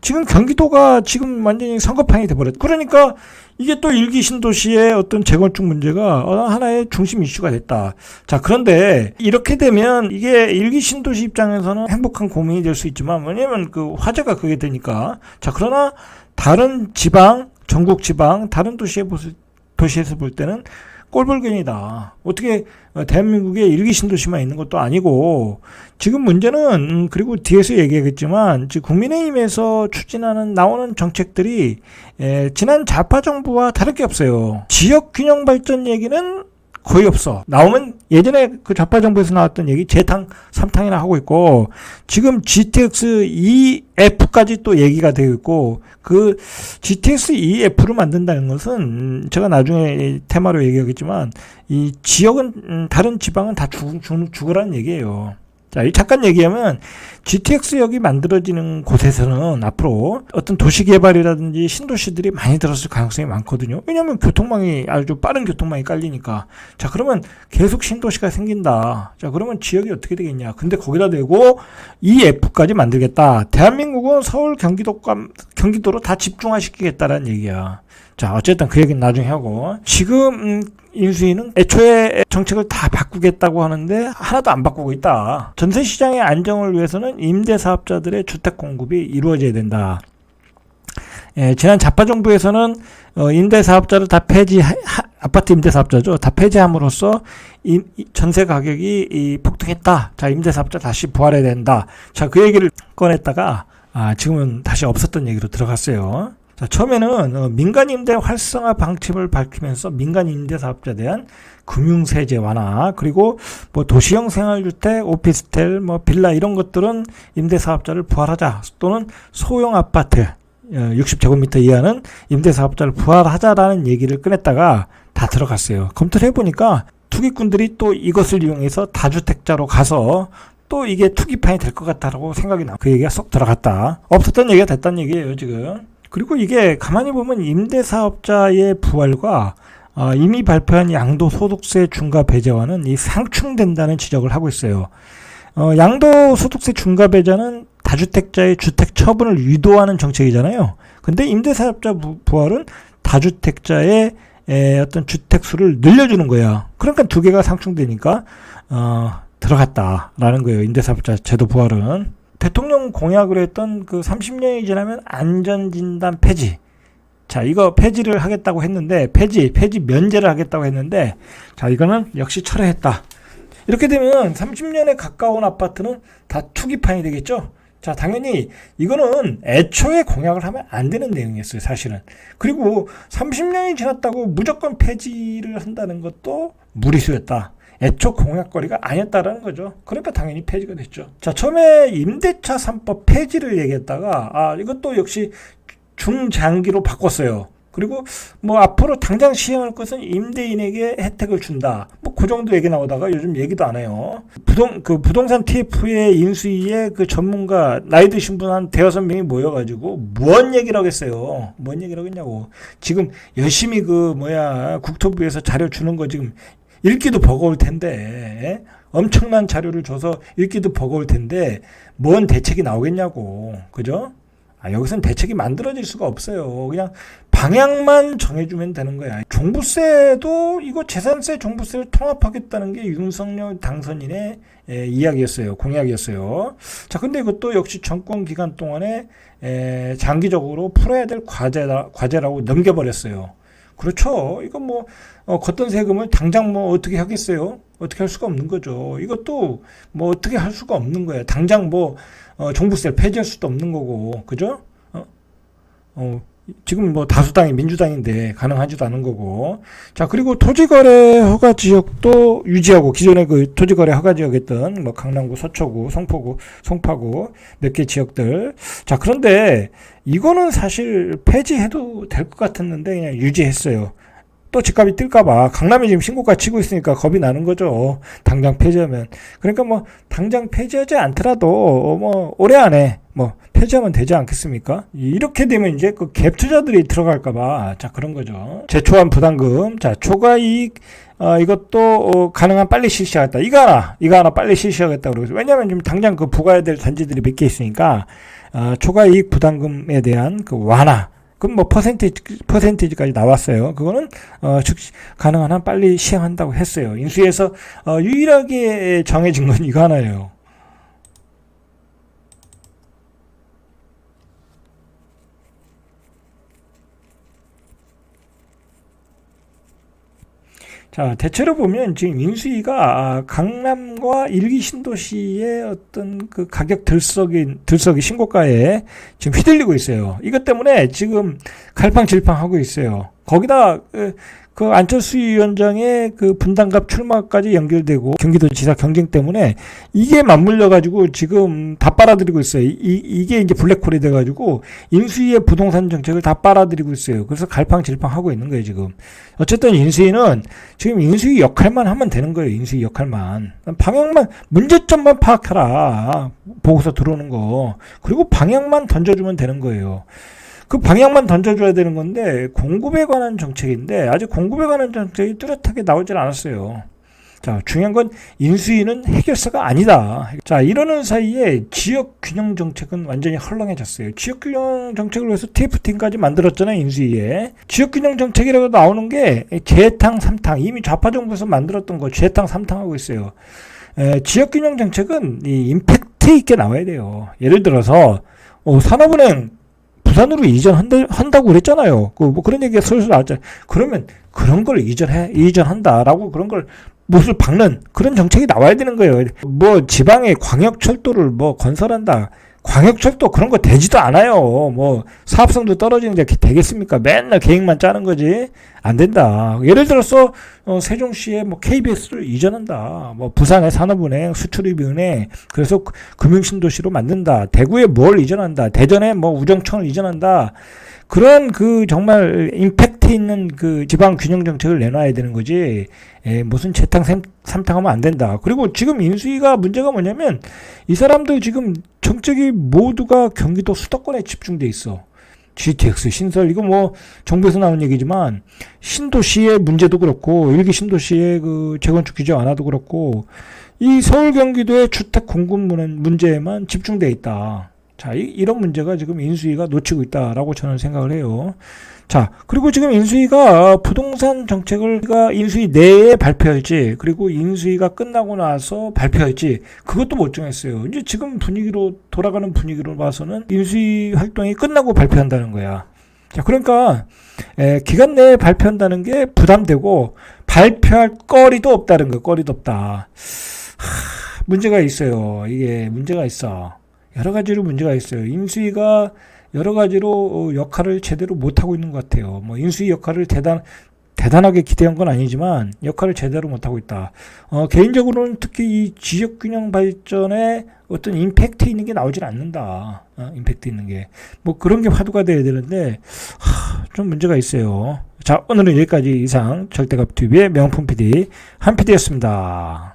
지금 경기도가 지금 완전히 성급항이 돼버렸다. 그러니까 이게 또 일기 신도시의 어떤 재건축 문제가 하나의 중심 이슈가 됐다. 자, 그런데 이렇게 되면 이게 일기 신도시 입장에서는 행복한 고민이 될 수 있지만, 왜냐면 그 화제가 그게 되니까. 자, 그러나 다른 지방, 전국 지방, 다른 도시에서 볼 때는 꼴불견이다. 어떻게 대한민국에 일기 신도시만 있는 것도 아니고, 지금 문제는 그리고 뒤에서 얘기하겠지만 지금 국민의힘에서 추진하는 나오는 정책들이 지난 좌파 정부와 다를 게 없어요. 지역 균형 발전 얘기는 거의 없어. 나오면 예전에 그 좌파 정부에서 나왔던 얘기 재탕 3탕이나 하고 있고, 지금 GTX EF까지 또 얘기가 되어 있고, 그 GTX EF를 만든다는 것은 제가 나중에 테마로 얘기하겠지만 이 지역은 다른 지방은 다 죽으라는 얘기예요. 자, 잠깐 얘기하면 GTX역이 만들어지는 곳에서는 앞으로 어떤 도시개발이라든지 신도시들이 많이 들어설 가능성이 많거든요. 왜냐하면 교통망이 아주 빠른 교통망이 깔리니까. 자, 그러면 계속 신도시가 생긴다. 자, 그러면 지역이 어떻게 되겠냐. 근데 거기다 대고 EF까지 만들겠다. 대한민국은 서울 경기도로 다 집중화시키겠다라는 얘기야. 자, 어쨌든 그 얘기는 나중에 하고, 지금 인수위는 애초에 정책을 다 바꾸겠다고 하는데 하나도 안 바꾸고 있다. 전세시장의 안정을 위해서는 임대사업자들의 주택 공급이 이루어져야 된다. 지난 좌파 정부에서는 임대사업자를 다 아파트 임대사업자죠. 다 폐지함으로써 전세 가격이 폭등했다. 자, 임대사업자 다시 부활해야 된다. 자, 그 얘기를 꺼냈다가 지금은 다시 없었던 얘기로 들어갔어요. 자, 처음에는 민간임대 활성화 방침을 밝히면서 민간임대 사업자에 대한 금융세제 완화, 그리고 뭐 도시형 생활주택, 오피스텔, 뭐 빌라 이런 것들은 임대사업자를 부활하자, 또는 소형 아파트 60제곱미터 이하는 임대사업자를 부활하자라는 얘기를 꺼냈다가 다 들어갔어요. 검토를 해보니까 투기꾼들이 또 이것을 이용해서 다주택자로 가서 또 이게 투기판이 될 것 같다라고 생각이 나. 그 얘기가 쏙 들어갔다. 없었던 얘기가 됐다는 얘기예요, 지금. 그리고 이게 가만히 보면 임대사업자의 부활과 이미 발표한 양도소득세 중과 배제와는 이 상충된다는 지적을 하고 있어요. 양도소득세 중과 배제는 다주택자의 주택 처분을 유도하는 정책이잖아요. 근데 임대사업자 부활은 다주택자의 어떤 주택 수를 늘려주는 거야. 그러니까 두 개가 상충되니까 들어갔다라는 거예요. 임대사업자 제도 부활은. 대통령 공약으로 했던 그 30년이 지나면 안전진단 폐지. 자, 이거 폐지를 하겠다고 했는데, 폐지 면제를 하겠다고 했는데, 자, 이거는 역시 철회했다. 이렇게 되면 30년에 가까운 아파트는 다 투기판이 되겠죠? 자, 당연히 이거는 애초에 공약을 하면 안 되는 내용이었어요, 사실은. 그리고 30년이 지났다고 무조건 폐지를 한다는 것도 무리수였다. 애초 공약거리가 아니었다라는 거죠. 그러니까 당연히 폐지가 됐죠. 자, 처음에 임대차 3법 폐지를 얘기했다가 이것도 역시 중장기로 바꿨어요. 그리고 뭐 앞으로 당장 시행할 것은 임대인에게 혜택을 준다. 뭐 그 정도 얘기 나오다가 요즘 얘기도 안 해요. 부동산 TF의 인수위에 그 전문가 나이 드신 분 한 대여섯 명이 모여가지고 뭔 얘기를 하겠어요. 뭔 얘기를 하겠냐고. 지금 열심히 국토부에서 자료 주는 거 지금 읽기도 버거울 텐데, 엄청난 자료를 줘서 읽기도 버거울 텐데 뭔 대책이 나오겠냐고. 그죠? 여기서는 대책이 만들어질 수가 없어요. 그냥 방향만 정해주면 되는 거야. 종부세도 이거 재산세 종부세를 통합하겠다는 게 윤석열 당선인의 이야기였어요. 공약이었어요. 자, 근데 이것도 역시 정권 기간 동안에 장기적으로 풀어야 될 과제라고 넘겨버렸어요. 그렇죠. 이건 걷던 세금을 당장 어떻게 하겠어요? 어떻게 할 수가 없는 거죠. 이것도 어떻게 할 수가 없는 거예요. 당장 종부세를 폐지할 수도 없는 거고, 그죠? 지금 다수당이 민주당인데 가능하지도 않은 거고. 자, 그리고 토지거래 허가 지역도 유지하고, 기존의 그 토지거래 허가 지역이었던 강남구, 서초구, 성포구, 송파구 몇 개 지역들. 자, 그런데 이거는 사실 폐지해도 될 것 같았는데 그냥 유지했어요. 또 집값이 뜰까봐. 강남이 지금 신고가 치고 있으니까 겁이 나는 거죠. 당장 폐지하면. 그러니까 당장 폐지하지 않더라도 올해 안에 폐지하면 되지 않겠습니까? 이렇게 되면 이제 그 갭 투자들이 들어갈까봐. 자, 그런 거죠. 제초한 부담금. 자, 초과이익. 이것도 가능한 빨리 실시하겠다. 이거 하나 빨리 실시하겠다. 그러고. 왜냐면 지금 당장 그 부과해야 될 단지들이 몇 개 있으니까 초과이익 부담금에 대한 그 완화. 그럼 뭐 퍼센티지까지 나왔어요. 그거는 즉시 가능한 한 빨리 시행한다고 했어요. 인수위에서 유일하게 정해진 건 이거 하나예요. 자, 대체로 보면 지금 인수위가 강남과 일기 신도시의 어떤 그 가격 들썩이 신고가에 지금 휘둘리고 있어요. 이것 때문에 지금 갈팡질팡하고 있어요. 거기다 그 안철수 위원장의 그 분당갑 출마까지 연결되고 경기도지사 경쟁 때문에 이게 맞물려 가지고 지금 다 빨아들이고 있어요. 이게 이제 블랙홀이 돼 가지고 인수위의 부동산 정책을 다 빨아들이고 있어요. 그래서 갈팡질팡하고 있는 거예요, 지금. 어쨌든 인수위는 지금 인수위 역할만 하면 되는 거예요. 인수위 역할만. 방향만 문제점만 파악해라. 보고서 들어오는 거. 그리고 방향만 던져주면 되는 거예요. 그 방향만 던져줘야 되는 건데 공급에 관한 정책인데 아직 공급에 관한 정책이 뚜렷하게 나오질 않았어요. 자, 중요한 건 인수위는 해결사가 아니다. 자, 이러는 사이에 지역균형 정책은 완전히 헐렁해졌어요. 지역균형 정책을 위해서 TF팀까지 만들었잖아요, 인수위에. 지역균형 정책이라고 나오는 게 재탕, 삼탕, 이미 좌파 정부에서 만들었던 거 재탕, 삼탕하고 있어요. 지역균형 정책은 이 임팩트 있게 나와야 돼요. 예를 들어서 산업은행 부산으로 이전한다고 그랬잖아요. 뭐 그런 얘기가 슬슬 나왔잖아요. 그러면 그런 걸 이전한다라고 그런 걸 못을 박는 그런 정책이 나와야 되는 거예요. 뭐 지방에 광역철도를 뭐 건설한다. 광역철도 그런 거 되지도 않아요. 뭐 사업성도 떨어지는데 되겠습니까? 맨날 계획만 짜는 거지. 안 된다. 예를 들어서 세종시에 뭐 KBS를 이전한다. 뭐 부산의 산업은행, 수출입은행, 그래서 금융신도시로 만든다. 대구에 뭘 이전한다. 대전에 뭐 우정청을 이전한다. 그런 그 정말 임팩트 있는 그 지방 균형 정책을 내놔야 되는 거지. 무슨 재탕 삼탕하면 안 된다. 그리고 지금 인수위가 문제가 뭐냐면 이 사람들 지금 정책이 모두가 경기도 수도권에 집중돼 있어. GTX 신설 이거 뭐 정부에서 나온 얘기지만 신도시의 문제도 그렇고 일기 신도시의 그 재건축 규제 완화도 그렇고 이 서울 경기도의 주택 공급 문제에만 집중돼 있다. 자, 이런 문제가 지금 인수위가 놓치고 있다라고 저는 생각을 해요. 자, 그리고 지금 인수위가 부동산 정책을 인수위 내에 발표할지, 그리고 인수위가 끝나고 나서 발표할지, 그것도 못 정했어요. 이제 지금 돌아가는 분위기로 봐서는 인수위 활동이 끝나고 발표한다는 거야. 자, 그러니까, 기간 내에 발표한다는 게 부담되고, 발표할 거리도 없다는 거야, 거리도 없다. 문제가 있어요. 이게 문제가 있어. 여러 가지로 문제가 있어요. 인수위가 여러 가지로 역할을 제대로 못하고 있는 것 같아요. 뭐 인수위 역할을 대단하게 기대한 건 아니지만 역할을 제대로 못하고 있다. 개인적으로는 특히 이 지역균형 발전에 어떤 임팩트 있는 게 나오질 않는다. 임팩트 있는 게. 뭐 그런 게 화두가 돼야 되는데 좀 문제가 있어요. 자, 오늘은 여기까지 이상 절대값TV의 명품 PD 한 PD였습니다.